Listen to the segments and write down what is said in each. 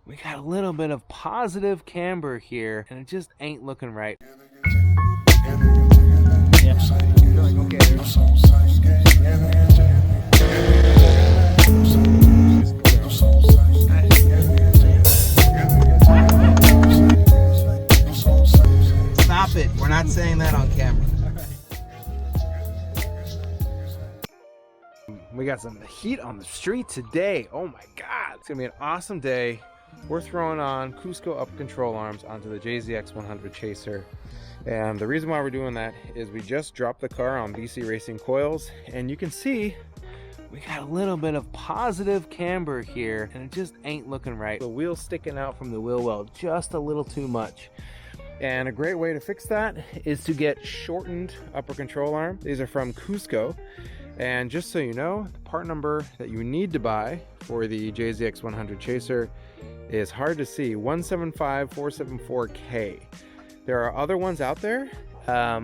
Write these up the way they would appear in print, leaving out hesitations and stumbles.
We got a little bit of positive camber here, and it just ain't looking right. Stop it. We're not saying that on camera. We got some heat on the street today. Oh my God. It's gonna be an awesome day. We're throwing on Cusco upper control arms onto the JZX100 Chaser. And the reason why we're doing that is we just dropped the car on BC Racing coils, and you can see we got a little bit of positive camber here, and it just ain't looking right. The wheel's sticking out from the wheel well just a little too much. And a great way to fix that is to get shortened upper control arm. These are from Cusco. And just so you know, the part number that you need to buy for the JZX100 Chaser is hard to see, 175474K. There are other ones out there. A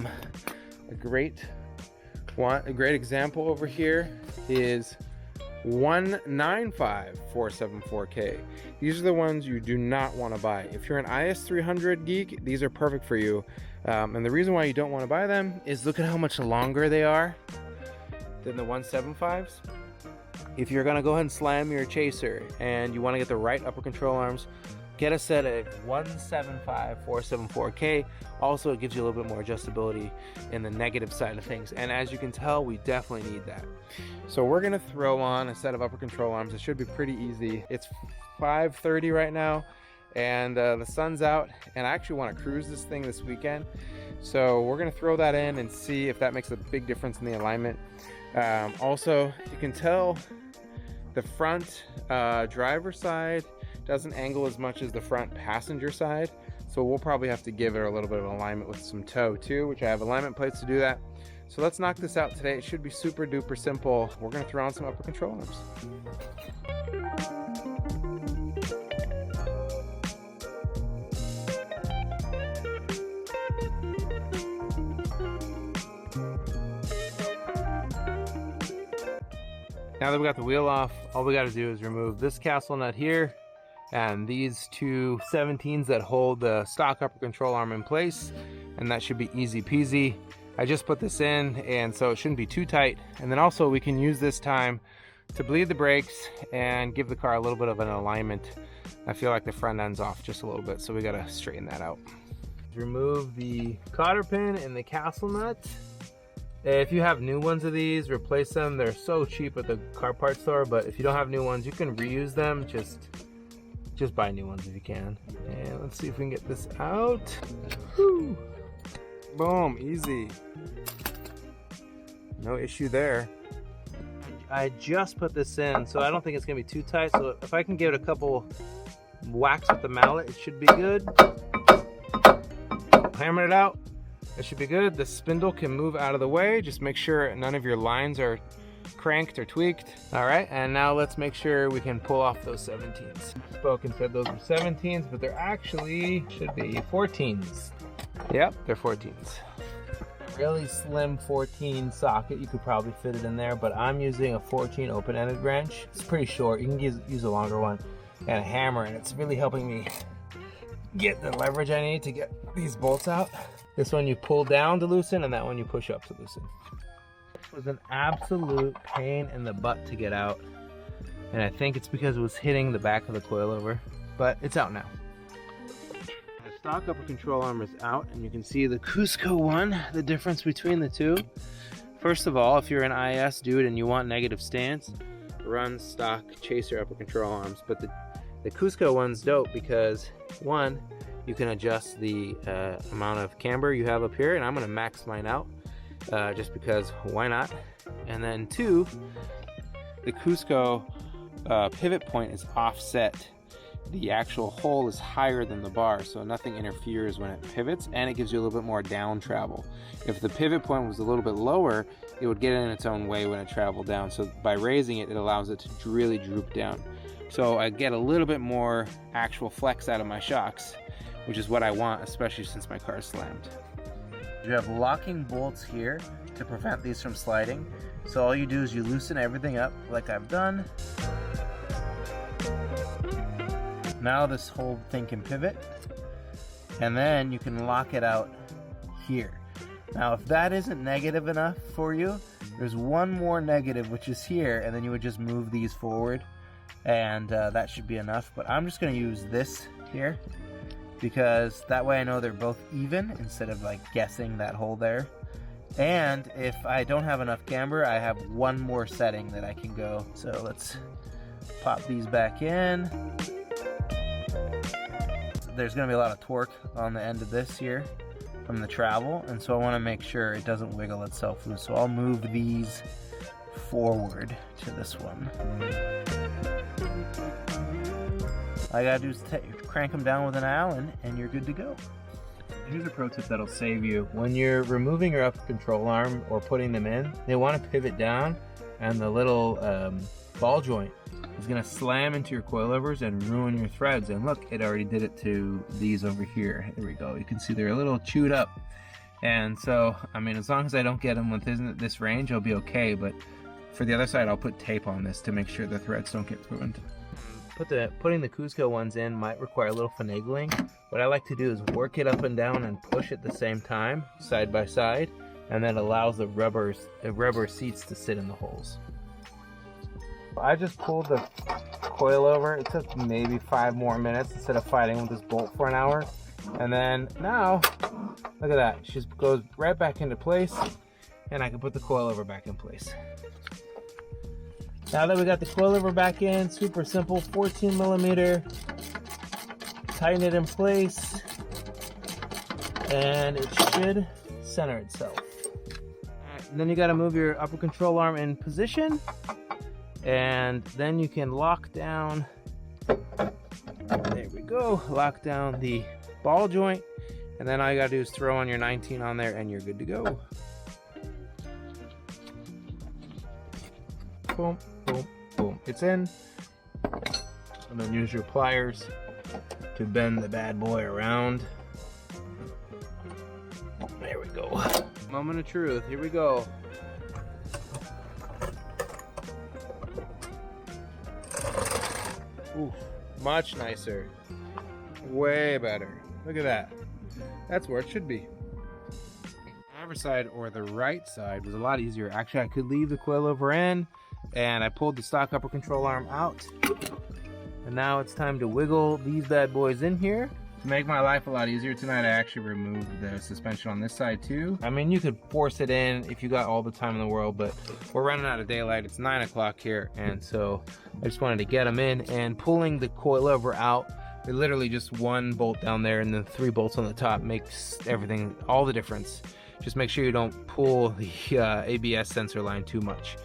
great example over here is 195474K. These are the ones you do not want to buy. If you're an IS300 geek, these are perfect for you. And the reason why you don't want to buy them is look at how much longer they are than the 175s. If you're gonna go ahead and slam your Chaser and you want to get the right upper control arms, get a set of 175474K. Also, it gives you a little bit more adjustability in the negative side of things, and as you can tell, we definitely need that. So we're gonna throw on a set of upper control arms. It should be pretty easy. It's 5:30 right now, and the sun's out, and I actually want to cruise this thing this weekend, so we're gonna throw that in and see if that makes a big difference in the alignment. Also, you can tell the front driver side doesn't angle as much as the front passenger side, so we'll probably have to give it a little bit of alignment with some toe too, which I have alignment plates to do that. So let's knock this out today. It should be super duper simple. We're gonna throw on some upper control arms. Now that we got the wheel off, all we got to do is remove this castle nut here and these two 17s that hold the stock upper control arm in place, and that should be easy peasy. I just put this in, and so it shouldn't be too tight. And then also we can use this time to bleed the brakes and give the car a little bit of an alignment. I feel like the front end's off just a little bit, so we got to straighten that out. Remove the cotter pin and the castle nut. If you have new ones of these, replace them. They're so cheap at the car parts store, but if you don't have new ones, you can reuse them. Just buy new ones if you can. And let's see if we can get this out. Whew. Boom, easy. No issue there. I just put this in, so I don't think it's gonna be too tight. So if I can give it a couple whacks with the mallet, it should be good. Hammer it out. It should be good. The spindle can move out of the way. Just make sure none of your lines are cranked or tweaked. All right, and now let's make sure we can pull off those 17s. Spoken said those were 17s, but they're actually should be 14s. Yep, they're 14s. A really slim 14 socket, you could probably fit it in there, but I'm using a 14 open-ended wrench. It's pretty short. You can use a longer one, and a hammer, and it's really helping me get the leverage I need to get these bolts out. This one you pull down to loosen, and that one you push up to loosen. It was an absolute pain in the butt to get out, and I think it's because it was hitting the back of the coilover, but it's out now. The stock upper control arm is out, and you can see the Cusco one, the difference between the two. First of all, if you're an IS dude and you want negative stance, run stock Chaser upper control arms, but the Cusco one's dope because, one, you can adjust the amount of camber you have up here, and I'm gonna max mine out just because why not? And then two, the Cusco pivot point is offset. The actual hole is higher than the bar, so nothing interferes when it pivots, and it gives you a little bit more down travel. If the pivot point was a little bit lower, it would get in its own way when it traveled down. So by raising it, it allows it to really droop down. So I get a little bit more actual flex out of my shocks, which is what I want, especially since my car is slammed. You have locking bolts here to prevent these from sliding. So all you do is you loosen everything up like I've done. Now this whole thing can pivot, and then you can lock it out here. Now if that isn't negative enough for you, there's one more negative, which is here, and then you would just move these forward, and that should be enough. But I'm just going to use this here, because that way I know they're both even instead of like guessing that hole there. And if I don't have enough camber, I have one more setting that I can go. So let's pop these back in. There's going to be a lot of torque on the end of this here from the travel, and so I want to make sure it doesn't wiggle itself loose. So I'll move these forward to this one. All I gotta do is crank them down with an Allen and you're good to go. Here's a pro tip that'll save you. When you're removing your upper control arm or putting them in, they want to pivot down, and the little ball joint is going to slam into your coilovers and ruin your threads. And look, it already did it to these over here. There we go. You can see they're a little chewed up. And so, I mean, as long as I don't get them within this range, I'll be okay. But for the other side, I'll put tape on this to make sure the threads don't get ruined. Putting the Cusco ones in might require a little finagling. What I like to do is work it up and down and push at the same time, side by side, and that allows the rubber seats to sit in the holes. I just pulled the coil over. It took maybe 5 more minutes instead of fighting with this bolt for an hour. And then now, look at that. It just goes right back into place, and I can put the coilover back in place. Now that we got the coilover back in, super simple, 14 millimeter, tighten it in place, and it should center itself. And then you got to move your upper control arm in position, and then you can lock down, there we go, lock down the ball joint, and then all you got to do is throw on your 19 on there and you're good to go. Boom, boom, boom. It's in. And then use your pliers to bend the bad boy around. There we go. Moment of truth. Here we go. Oof, much nicer. Way better. Look at that. That's where it should be. Driver's side or the right side was a lot easier. Actually, I could leave the coilover in, and I pulled the stock upper control arm out. And now it's time to wiggle these bad boys in here. To make my life a lot easier tonight, I actually removed the suspension on this side too. I mean, you could force it in if you got all the time in the world, but we're running out of daylight. It's 9 o'clock here, and so I just wanted to get them in. And pulling the coilover out, literally just one bolt down there and then 3 bolts on the top makes everything, all the difference. Just make sure you don't pull the ABS sensor line too much,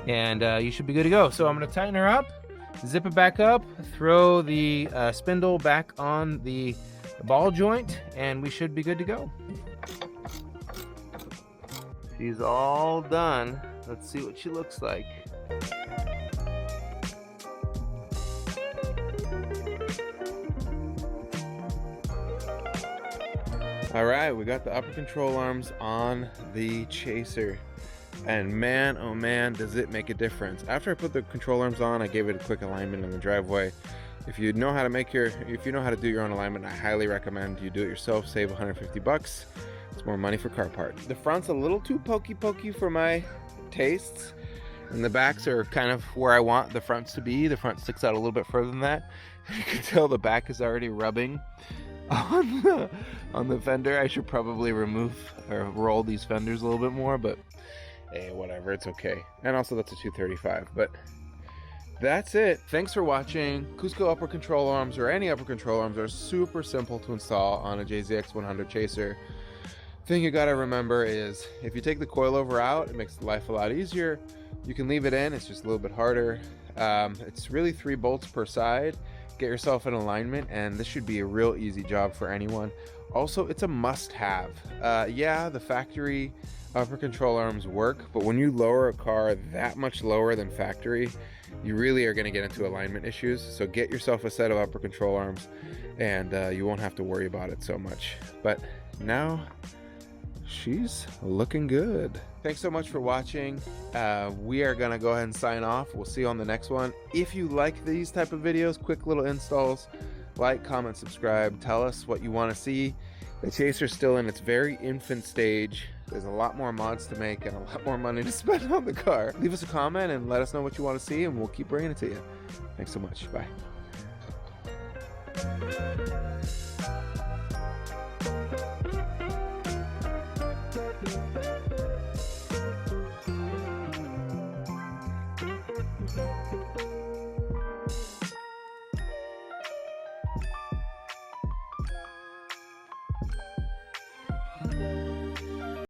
and you should be good to go. So I'm going to tighten her up, zip it back up, throw the spindle back on the ball joint, and we should be good to go. She's all done. Let's see what she looks like. All right, we got the upper control arms on the Chaser, and man, oh man, does it make a difference. After I put the control arms on, I gave it a quick alignment in the driveway. If you know how to do your own alignment, I highly recommend you do it yourself. Save 150 bucks. It's more money for car parts. The front's a little too pokey for my tastes, and the backs are kind of where I want the fronts to be. The front sticks out a little bit further than that. You can tell the back is already rubbing on the fender. I should probably remove or roll these fenders a little bit more, but hey, whatever, it's okay. And also that's a 235, but that's it. Thanks for watching. Cusco upper control arms or any upper control arms are super simple to install on a JZX100 Chaser. Thing you gotta remember is if you take the coilover out, it makes life a lot easier. You can leave it in, it's just a little bit harder. It's really 3 bolts per side. Get yourself in alignment, and this should be a real easy job for anyone. Also, it's a must-have. Yeah, the factory upper control arms work, but when you lower a car that much lower than factory, you really are going to get into alignment issues. So get yourself a set of upper control arms, and you won't have to worry about it so much. But now she's looking good. Thanks so much for watching. We are gonna go ahead and sign off. We'll see you on the next one. If you like these type of videos, quick little installs Like, comment, subscribe. Tell us what you want to see. The Chaser's still in its very infant stage. There's a lot more mods to make and a lot more money to spend on the car. Leave us a comment and let us know what you want to see, and we'll keep bringing it to you. Thanks so much. Bye.